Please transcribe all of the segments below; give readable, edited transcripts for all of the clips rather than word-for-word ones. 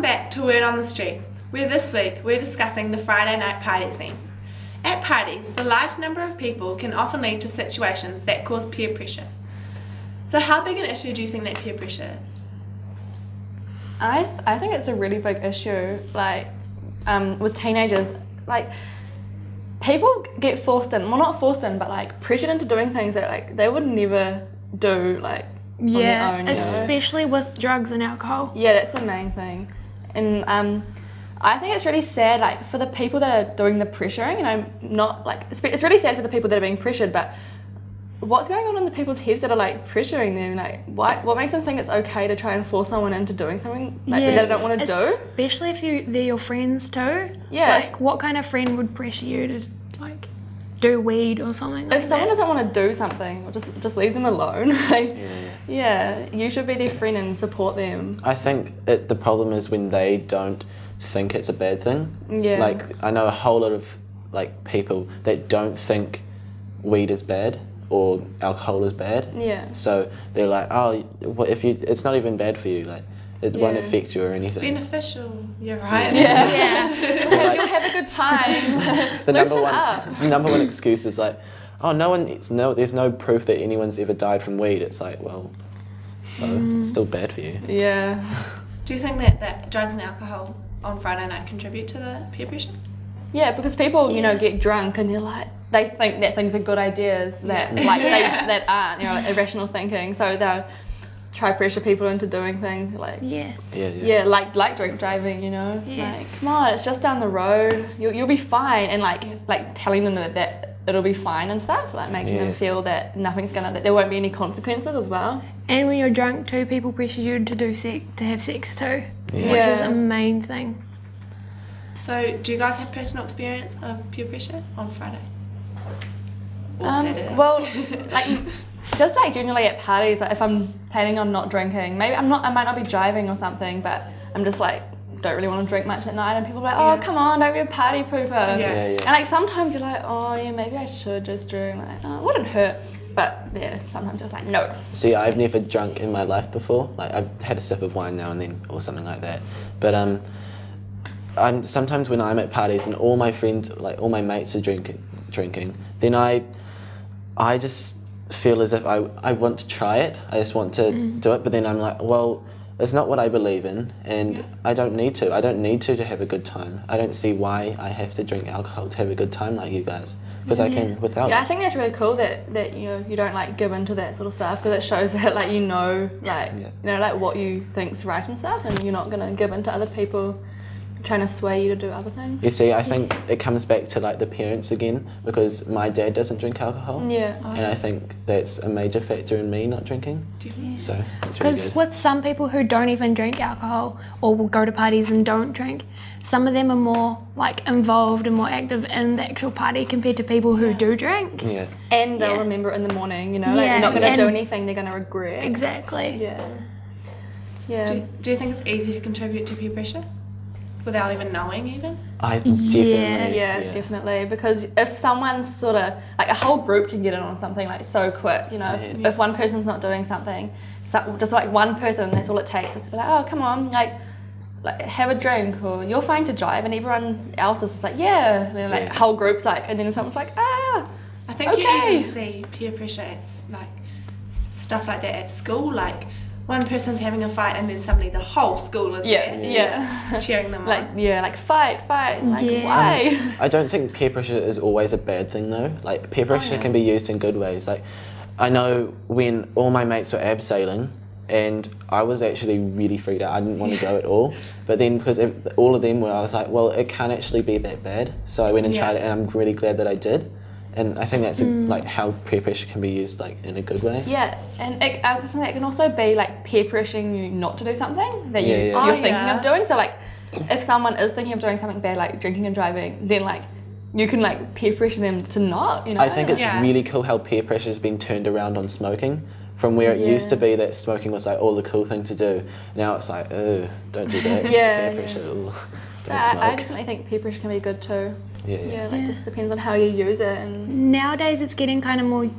back to Word on the Street, where this week we're discussing the Friday night party scene. At parties, the large number of people can often lead to situations that cause peer pressure. So how big an issue do you think that peer pressure is? I think it's a really big issue, like, with teenagers. Like, people get forced in, well, not forced in, but like pressured into doing things that like they would never do, like, on their own, you know? Especially with drugs and alcohol. Yeah, that's the main thing. And I think it's really sad, like, for the people that are doing the pressuring, you know, not like, it's really sad for the people that are being pressured, but what's going on in the people's heads that are like pressuring them? Like, what makes them think it's okay to try and force someone into doing something like that they don't want to do? Especially if they're your friends too. Yeah. Like, what kind of friend would pressure you to like do weed or something? If someone doesn't want to do something, just leave them alone. Like, yeah, you should be their friend and support them. I think the problem is when they don't think it's a bad thing. Yeah. Like, I know a whole lot of like people that don't think weed is bad or alcohol is bad. Yeah. So they're like, oh, what if you? It's not even bad for you. Like, it won't affect you or anything. It's beneficial. You're right. Yeah. You'll have a good time. The Loosen number one excuse is like, oh, there's no proof that anyone's ever died from weed. It's like, well, so it's still bad for you. Yeah. Do you think that drugs and alcohol on Friday night contribute to the peer pressure? Yeah, because people, you know, get drunk and they're like, they think that things are good ideas that like that aren't, you know, like irrational thinking. So they'll try pressure people into doing things like like drink driving, you know. Like, come on, it's just down the road. You'll be fine, and like telling them that it'll be fine and stuff, like making them feel that that there won't be any consequences as well. And when you're drunk too, people pressure you to have sex too, which is a main thing. So, do you guys have personal experience of peer pressure on Friday? Or Saturday? Well, like, just like generally at parties, like if I'm planning on not drinking, maybe I might not be driving or something, but I'm just like, don't really want to drink much at night, and people are like, oh, come on, don't be a party pooper. And like sometimes you're like, oh yeah, maybe I should just drink, like, oh, it wouldn't hurt. But yeah, sometimes you're just like, no. See, I've never drunk in my life before. Like, I've had a sip of wine now and then or something like that. But sometimes when I'm at parties and all my friends, like all my mates are drinking, then I just feel as if I want to try it. I just want to do it, but then I'm like, well, it's not what I believe in, and I don't need to. I don't need to have a good time. I don't see why I have to drink alcohol to have a good time like you guys, because I can without. Yeah, I think that's really cool that you don't like give into that sort of stuff, because it shows that like you know like what you think's right and stuff, and you're not gonna give into other people trying to sway you to do other things. You see, I think it comes back to like the parents again, because my dad doesn't drink alcohol. Yeah. And I think that's a major factor in me not drinking. So it's really Because good. with some people who don't even drink alcohol or will go to parties and don't drink, some of them are more like involved and more active in the actual party compared to people who do drink. Yeah. And they'll remember it in the morning, you know, like they're not going to do anything they're going to regret. Exactly. Yeah. Do you think it's easy to contribute to peer pressure? Without even knowing, even? I definitely. Yeah, definitely. Because if someone's sort of like a whole group can get in on something like so quick, you know, if one person's not doing something, just like one person, that's all it takes is to be like, oh, come on, like have a drink, or you're fine to drive, and everyone else is just like, yeah, and then like whole group's like, and then someone's like, ah, I think you even see peer pressure at like stuff like that at school, like one person's having a fight and then suddenly the whole school is there cheering them on. Like fight, like why? I don't think peer pressure is always a bad thing though. Like, peer pressure can be used in good ways. Like, I know when all my mates were abseiling and I was actually really freaked out. I didn't want to go at all. But then because all of them were, I was like, well, it can't actually be that bad. So I went and tried it, and I'm really glad that I did. And I think that's like how peer pressure can be used like in a good way. Yeah, and I was just saying, it can also be like peer pressuring you not to do something that you're thinking of doing. So like, if someone is thinking of doing something bad, like drinking and driving, then like you can like peer pressure them to not. You know. I think it's really cool how peer pressure has been turned around on smoking. From where it used to be that smoking was like all the cool thing to do, now it's like, oh, don't do that. Peer pressure, don't smoke. I definitely think peer pressure can be good too. Yeah. Like just depends on how you use it. And nowadays it's getting kind of more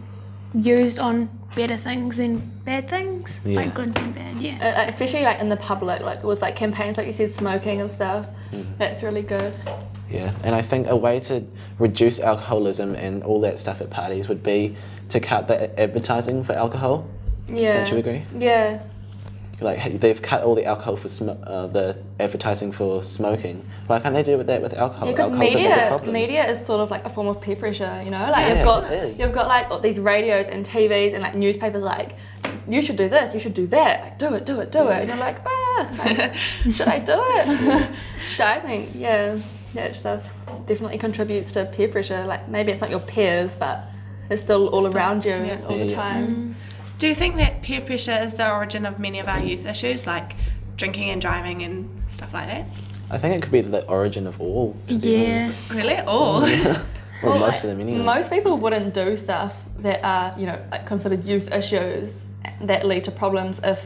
used on better things than bad things, Yeah. like good than bad. Yeah. Especially like in the public, like with like campaigns like you said, smoking and stuff. That's really good. Yeah, and I think a way to reduce alcoholism and all that stuff at parties would be to cut the advertising for alcohol. Yeah. Don't you agree? Yeah. Like they've cut all the alcohol for the advertising for smoking. Why can't they do that with alcohol? Because Alcohol's a bigger problem. media is sort of like a form of peer pressure, you know. Like Yeah, it is. you've got like all these radios and TVs and like newspapers like, you should do this, you should do that, like do it, and you're like, like, should I do it? So I think that stuff definitely contributes to peer pressure. Like maybe it's not your peers, but it's still all around you all the time. Do you think that peer pressure is the origin of many of our youth issues, like drinking and driving and stuff like that? I think it could be the origin of all. To be Yeah. honest. Really? All? Well, most of them anyway. Most people wouldn't do stuff that are, you know, like considered youth issues that lead to problems if,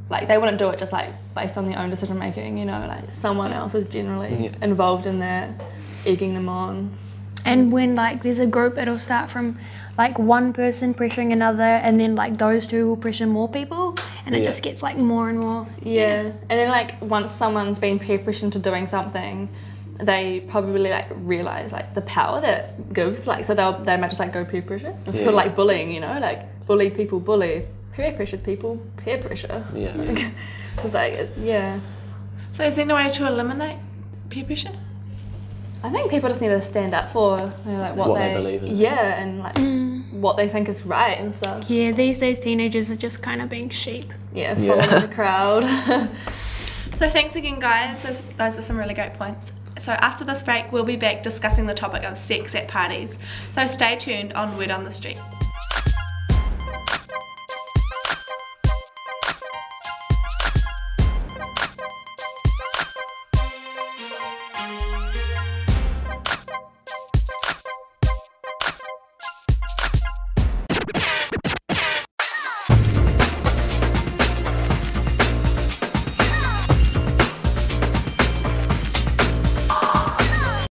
like, they wouldn't do it just like based on their own decision making, you know, like someone else is generally involved in that, egging them on. And when like there's a group, it'll start from like one person pressuring another, and then like those two will pressure more people, and it just gets like more and more. Yeah. And then like once someone's been peer pressured into doing something, they probably like realise like the power that it gives. Like so they might just like go peer pressure. It's sort of like bullying, you know, like bully people bully. Peer pressured people peer pressure. Yeah. It's like So is there no way to eliminate peer pressure? I think people just need to stand up for, you know, like what they believe in. Yeah, and like what they think is right and stuff. Yeah, these days teenagers are just kind of being sheep. Yeah, following the crowd. So thanks again, guys. Those were some really great points. So after this break, we'll be back discussing the topic of sex at parties. So stay tuned on Word on the Street.